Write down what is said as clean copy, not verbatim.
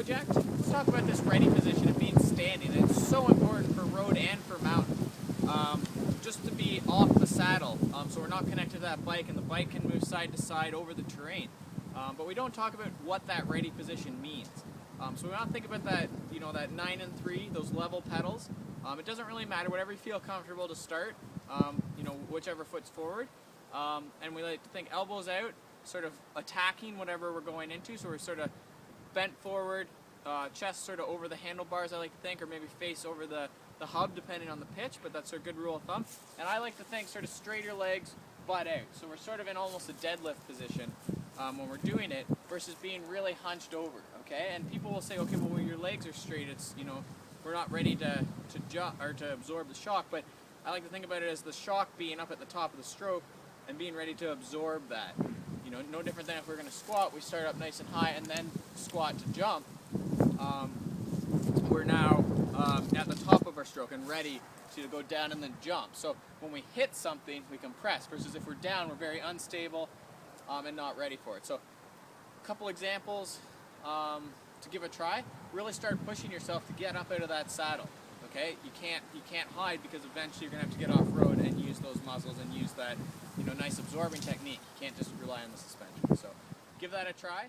project, we'll talk about this ready position of being standing. It's so important for road and for mountain. Just to be off the saddle, so we're not connected to that bike, and the bike can move side to side over the terrain. But we don't talk about what that ready position means. So we want to think about that, that 9 and 3, those level pedals. It doesn't really matter, whatever you feel comfortable to start, whichever foot's forward. And we like to think elbows out, sort of attacking whatever we're going into. So we're sort of bent forward, chest sort of over the handlebars, I like to think, or maybe face over the hub, depending on the pitch, but that's a good rule of thumb. And I like to think sort of straighter legs, butt out. So we're sort of in almost a deadlift position when we're doing it, versus being really hunched over, okay? And people will say, okay, well, when your legs are straight, it's, we're not ready to jump or to absorb the shock, but I like to think about it as the shock being up at the top of the stroke and being ready to absorb that. No different than if we're going to squat, we start up nice and high and then squat to jump. We're now at the top of our stroke and ready to go down and then jump. So when we hit something, we can press, versus if we're down, we're very unstable and not ready for it. So a couple examples to give a try. Really start pushing yourself to get up out of that saddle. Okay, you can't hide, because eventually you're gonna have to get off road and use those muscles and use that nice absorbing technique. You can't just rely on the suspension. So give that a try.